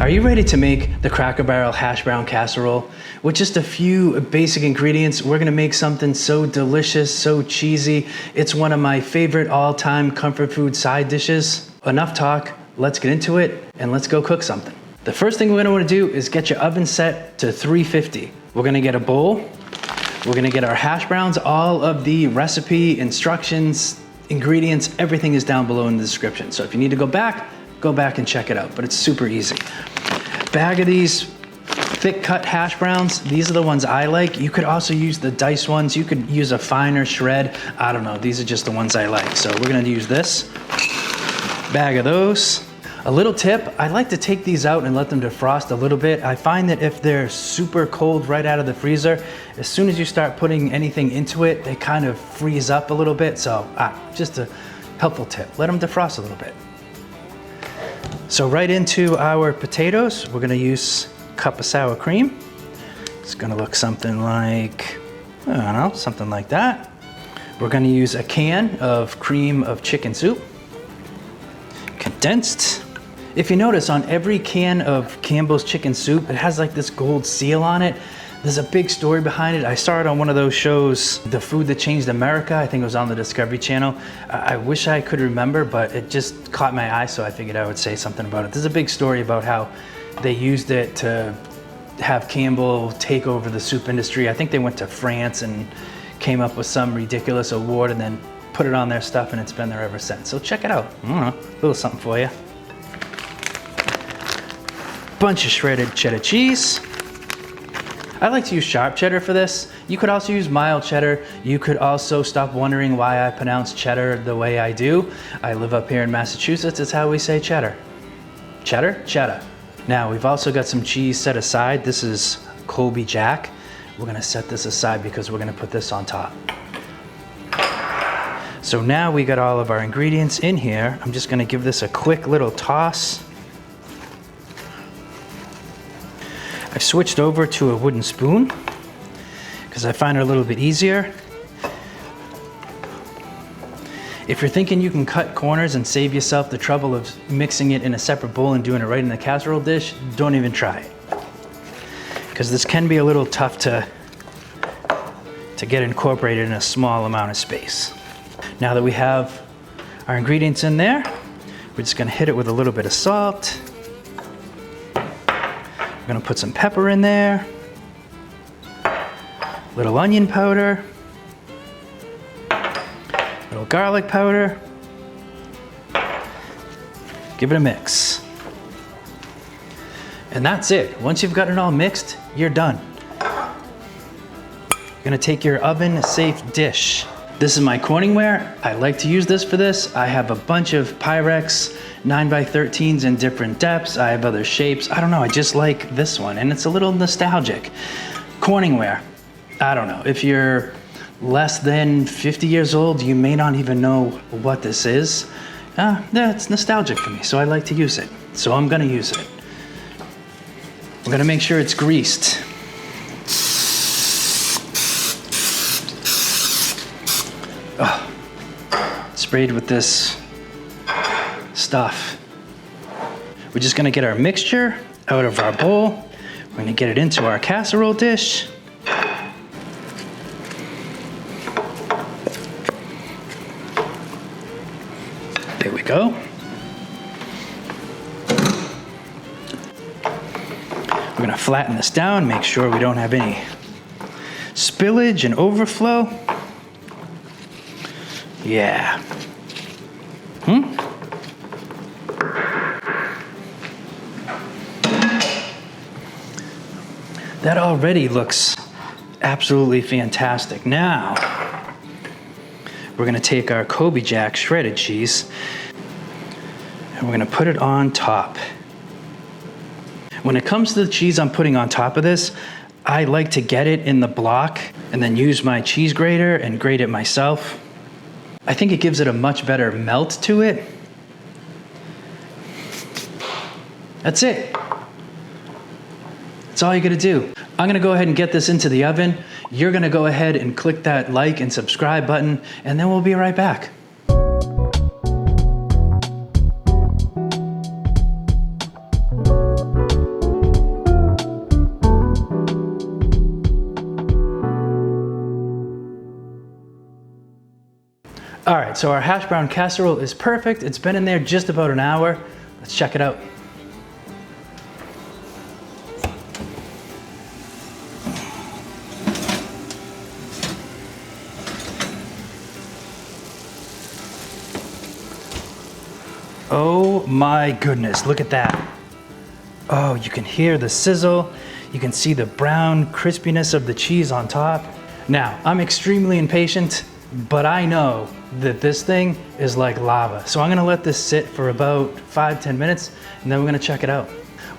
Are you ready to make the Cracker Barrel Hashbrown Casserole? With just a few basic ingredients, we're gonna make something so delicious, so cheesy. It's one of my favorite all-time comfort food side dishes. Enough talk, let's get into it and let's go cook something. The first thing we're gonna wanna do is get your oven set to 350. We're gonna get a bowl. We're gonna get our hash browns. All of the recipe, instructions, ingredients, everything is down below in the description. So if you need to go back and check it out, but it's super easy. Bag of these thick cut hash browns. These are the ones I like. You could also use the diced ones. You could use a finer shred. I don't know, these are just the ones I like. So we're gonna use this bag of those. A little tip, I like to take these out and let them defrost a little bit. I find that if they're super cold right out of the freezer, as soon as you start putting anything into it, they kind of freeze up a little bit. So just a helpful tip, let them defrost a little bit. So right into our potatoes, we're gonna use a cup of sour cream. It's gonna look something like, I don't know, something like that. We're gonna use a can of cream of chicken soup, condensed. If you notice, on every can of Campbell's chicken soup, it has like this gold seal on it. There's a big story behind it. I saw it on one of those shows, The Food That Changed America. I think it was on the Discovery Channel. I wish I could remember, but it just caught my eye, so I figured I would say something about it. There's a big story about how they used it to have Campbell take over the soup industry. I think they went to France and came up with some ridiculous award and then put it on their stuff, and it's been there ever since. So check it out. I don't know, a little something for you. Bunch of shredded cheddar cheese. I like to use sharp cheddar for this. You could also use mild cheddar. You could also stop wondering why I pronounce cheddar the way I do. I live up here in Massachusetts. It's how we say cheddar. Cheddar? Cheddar. Now we've also got some cheese set aside. This is Colby Jack. We're gonna set this aside because we're gonna put this on top. So now we got all of our ingredients in here. I'm just gonna give this a quick little toss. I've switched over to a wooden spoon because I find it a little bit easier. If you're thinking you can cut corners and save yourself the trouble of mixing it in a separate bowl and doing it right in the casserole dish, don't even try it. Because this can be a little tough to get incorporated in a small amount of space. Now that we have our ingredients in there, we're just gonna hit it with a little bit of salt. We're gonna put some pepper in there, little onion powder, little garlic powder. Give it a mix. And that's it. Once you've got it all mixed, you're done. You're gonna take your oven safe dish. This is my Corningware. I like to use this for this. I have a bunch of Pyrex 9x13s in different depths. I have other shapes. I don't know, I just like this one, and it's a little nostalgic. Corningware, I don't know. If you're less than 50 years old, you may not even know what this is. Yeah, it's nostalgic for me, so I like to use it. So I'm gonna use it. We're gonna make sure it's greased. Sprayed with this stuff. We're just gonna get our mixture out of our bowl. We're gonna get it into our casserole dish. There we go. We're gonna flatten this down, make sure we don't have any spillage and overflow. Yeah. That already looks absolutely fantastic. Now, we're gonna take our Colby Jack shredded cheese and we're gonna put it on top. When it comes to the cheese I'm putting on top of this, I like to get it in the block and then use my cheese grater and grate it myself. I think it gives it a much better melt to it. That's it. That's all you gotta do. I'm gonna go ahead and get this into the oven. You're gonna go ahead and click that like and subscribe button, and then we'll be right back. right, so our hash brown casserole is perfect. It's been in there just about an hour. Let's check it out. Oh my goodness, look at that. Oh, you can hear the sizzle. You can see the brown crispiness of the cheese on top. Now, I'm extremely impatient, but I know that this thing is like lava. So I'm gonna let this sit for about 5-10 minutes, and then we're gonna check it out.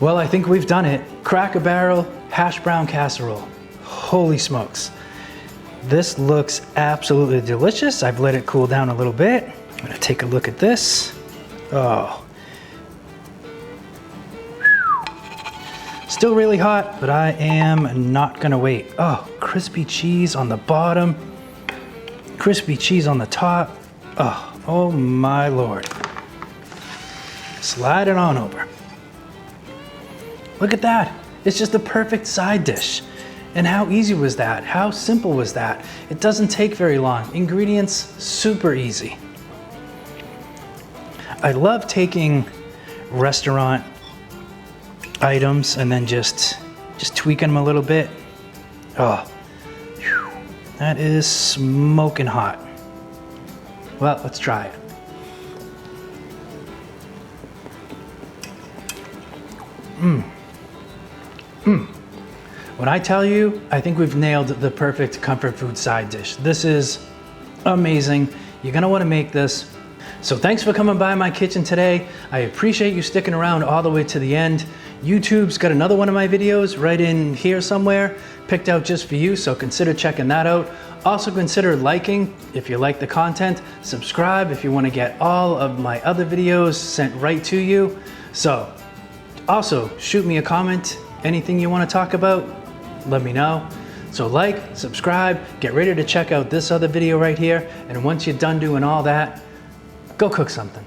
Well, I think we've done it. Cracker Barrel Hashbrown Casserole. Holy smokes. This looks absolutely delicious. I've let it cool down a little bit. I'm gonna take a look at this. Oh. Still really hot, but I am not gonna wait. Oh, crispy cheese on the bottom, crispy cheese on the top. Oh my Lord. Slide it on over. Look at that. It's just the perfect side dish. And how easy was that? How simple was that? It doesn't take very long. Ingredients, super easy. I love taking restaurant items and then just tweaking them a little bit. Oh, whew, that is smoking hot. Well, let's try it. When I tell you, I think we've nailed the perfect comfort food side dish. This is amazing. You're gonna wanna make this. So thanks for coming by my kitchen today. I appreciate you sticking around all the way to the end. YouTube's got another one of my videos right in here somewhere, picked out just for you, so consider checking that out. Also consider liking if you like the content, subscribe if you want to get all of my other videos sent right to you. So also shoot me a comment, anything you want to talk about, let me know. So like, subscribe, get ready to check out this other video right here, and once you're done doing all that, go cook something.